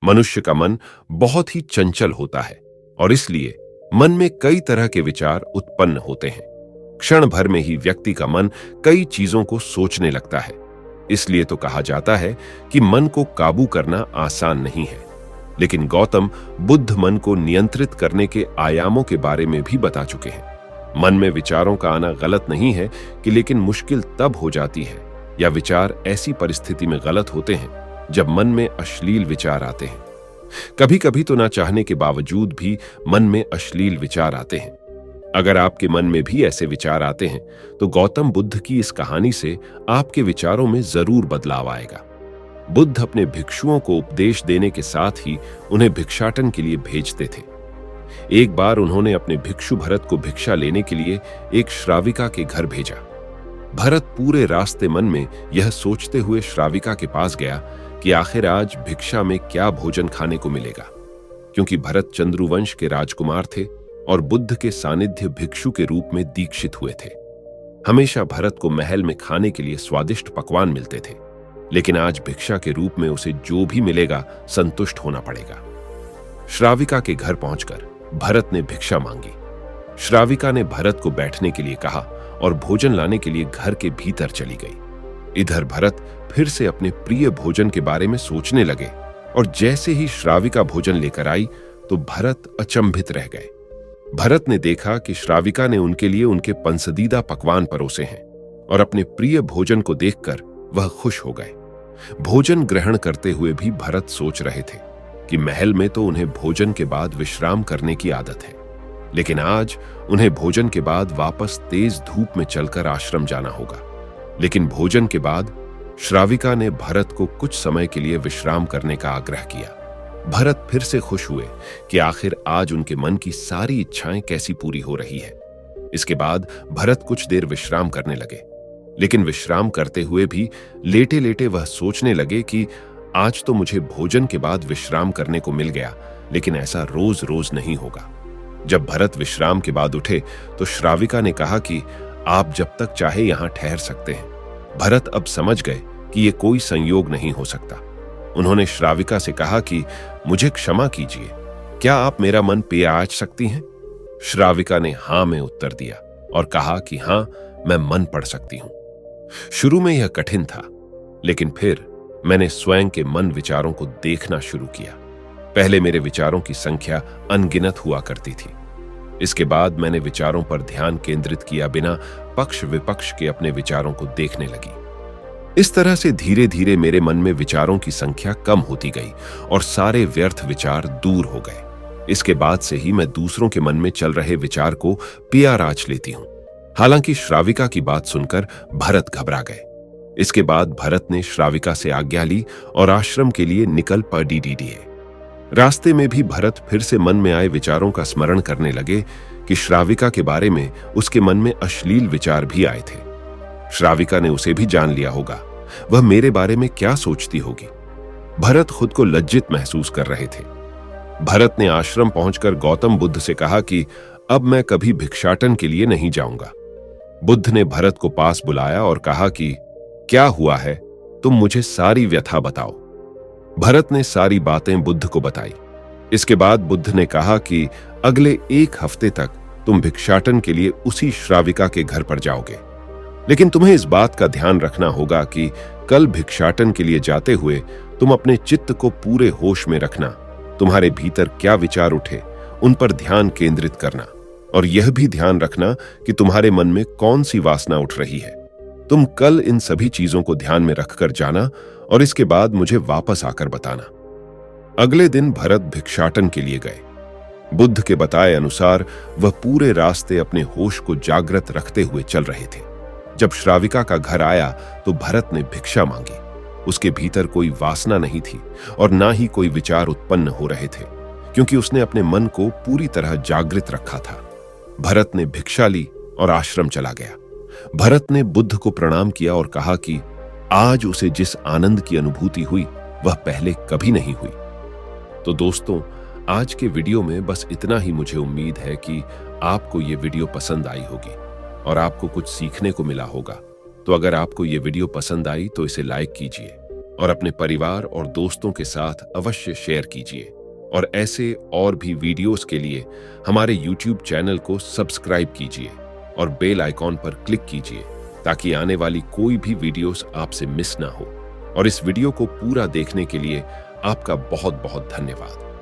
मनुष्य का मन बहुत ही चंचल होता है और इसलिए मन में कई तरह के विचार उत्पन्न होते हैं। क्षण भर में ही व्यक्ति का मन कई चीजों को सोचने लगता है। इसलिए तो कहा जाता है कि मन को काबू करना आसान नहीं है। लेकिन गौतम बुद्ध मन को नियंत्रित करने के आयामों के बारे में भी बता चुके हैं। मन में विचारों का आना गलत नहीं है कि लेकिन मुश्किल तब हो जाती है या विचार ऐसी परिस्थिति में गलत होते हैं जब मन में अश्लील विचार आते हैं। कभी कभी तो ना चाहने के बावजूद भी मन में अश्लील विचार आते हैं। अगर आपके मन में भी ऐसे विचार आते हैं तो गौतम बुद्ध की इस कहानी से आपके विचारों में जरूर बदलाव आएगा। बुद्ध अपने भिक्षुओं को उपदेश देने के साथ ही उन्हें भिक्षाटन के लिए भेजते थे। एक बार उन्होंने अपने भिक्षु भरत को भिक्षा लेने के लिए एक श्राविका के घर भेजा। भरत पूरे रास्ते मन में यह सोचते हुए श्राविका के पास गया कि आखिर आज भिक्षा में क्या भोजन खाने को मिलेगा, क्योंकि भरत चंद्रुवंश के राजकुमार थे और बुद्ध के सानिध्य भिक्षु के रूप में दीक्षित हुए थे। हमेशा भरत को महल में खाने के लिए स्वादिष्ट पकवान मिलते थे, लेकिन आज भिक्षा के रूप में उसे जो भी मिलेगा संतुष्ट होना पड़ेगा। श्राविका के घर पहुंचकर भरत ने भिक्षा मांगी। श्राविका ने भरत को बैठने के लिए कहा और भोजन लाने के लिए घर के भीतर चली गई। इधर भरत फिर से अपने प्रिय भोजन के बारे में सोचने लगे और जैसे ही श्राविका भोजन लेकर आई तो भरत अचंभित रह गए। भरत ने देखा कि श्राविका ने उनके लिए उनके पसंदीदा पकवान परोसे हैं और अपने प्रिय भोजन को देखकर वह खुश हो गए। भोजन ग्रहण करते हुए भी भरत सोच रहे थे कि महल में तो उन्हें भोजन के बाद विश्राम करने की आदत है, लेकिन आज उन्हें भोजन के बाद वापस तेज धूप में चलकर आश्रम जाना होगा। लेकिन भोजन के बाद श्राविका ने भरत को कुछ समय के लिए विश्राम करने का आग्रह किया। भरत फिर से खुश हुए कि आखिर आज उनके मन की सारी इच्छाएं कैसी पूरी हो रही है। इसके बाद भरत कुछ देर विश्राम करने लगे, लेकिन विश्राम करते हुए भी लेटे लेटे वह सोचने लगे कि आज तो मुझे भोजन के बाद विश्राम करने को मिल गया, लेकिन ऐसा रोज रोज नहीं होगा। जब भरत विश्राम के बाद उठे तो श्राविका ने कहा कि आप जब तक चाहे यहां ठहर सकते हैं। भरत अब समझ गए कि ये कोई संयोग नहीं हो सकता। उन्होंने श्राविका से कहा कि मुझे क्षमा कीजिए, क्या आप मेरा मन पे आच सकती हैं? श्राविका ने हाँ में उत्तर दिया और कहा कि हाँ, मैं मन पढ़ सकती हूं। शुरू में यह कठिन था, लेकिन फिर मैंने स्वयं के मन विचारों को देखना शुरू किया। पहले मेरे विचारों की संख्या अनगिनत हुआ करती थी। इसके बाद मैंने विचारों पर ध्यान केंद्रित किया बिना पक्ष विपक्ष के अपने विचारों को देखने लगी। इस तरह से धीरे धीरे मेरे मन में विचारों की संख्या कम होती गई और सारे व्यर्थ विचार दूर हो गए। इसके बाद से ही मैं दूसरों के मन में चल रहे विचार को पिया राच लेती हूं। हालांकि श्राविका की बात सुनकर भरत घबरा गए। इसके बाद भरत ने श्राविका से आज्ञा ली और आश्रम के लिए निकल पड़ी। रास्ते में भी भरत फिर से मन में आए विचारों का स्मरण करने लगे कि श्राविका के बारे में उसके मन में अश्लील विचार भी आए थे। श्राविका ने उसे भी जान लिया होगा, वह मेरे बारे में क्या सोचती होगी। भरत खुद को लज्जित महसूस कर रहे थे। भरत ने आश्रम पहुंचकर गौतम बुद्ध से कहा कि अब मैं कभी भिक्षाटन के लिए नहीं जाऊंगा। बुद्ध ने भरत को पास बुलाया और कहा कि क्या हुआ है, तुम मुझे सारी व्यथा बताओ। भरत ने सारी बातें बुद्ध को बताई। इसके बाद बुद्ध ने कहा कि अगले 1 हफ्ते तक तुम भिक्षाटन के लिए उसी श्राविका के घर पर जाओगे, लेकिन तुम्हें इस बात का ध्यान रखना होगा कि कल भिक्षाटन के लिए जाते हुए तुम अपने चित्त को पूरे होश में रखना। तुम्हारे भीतर क्या विचार उठे उन पर ध्यान केंद्रित करना और यह भी ध्यान रखना कि तुम्हारे मन में कौन सी वासना उठ रही है। तुम कल इन सभी चीजों को ध्यान में रखकर जाना और इसके बाद मुझे वापस आकर बताना। अगले दिन भरत भिक्षाटन के लिए गए। बुद्ध के बताए अनुसार वह पूरे रास्ते अपने होश को जागृत रखते हुए चल रहे थे। जब श्राविका का घर आया तो भरत ने भिक्षा मांगी। उसके भीतर कोई वासना नहीं थी और ना ही कोई विचार उत्पन्न हो रहे थे, क्योंकि उसने अपने मन को पूरी तरह जागृत रखा था। भरत ने भिक्षा ली और आश्रम चला गया। भरत ने बुद्ध को प्रणाम किया और कहा कि आज उसे जिस आनंद की अनुभूति हुई वह पहले कभी नहीं हुई। तो दोस्तों, आज के वीडियो में बस इतना ही। मुझे उम्मीद है कि आपको ये वीडियो पसंद आई होगी और आपको कुछ सीखने को मिला होगा। तो अगर आपको ये वीडियो पसंद आई तो इसे लाइक कीजिए और अपने परिवार और दोस्तों के साथ अवश्य शेयर कीजिए। और ऐसे और भी वीडियोस के लिए हमारे YouTube चैनल को सब्सक्राइब कीजिए और बेल आइकॉन पर क्लिक कीजिए ताकि आने वाली कोई भी वीडियोस आपसे मिस ना हो। और इस वीडियो को पूरा देखने के लिए आपका बहुत बहुत धन्यवाद।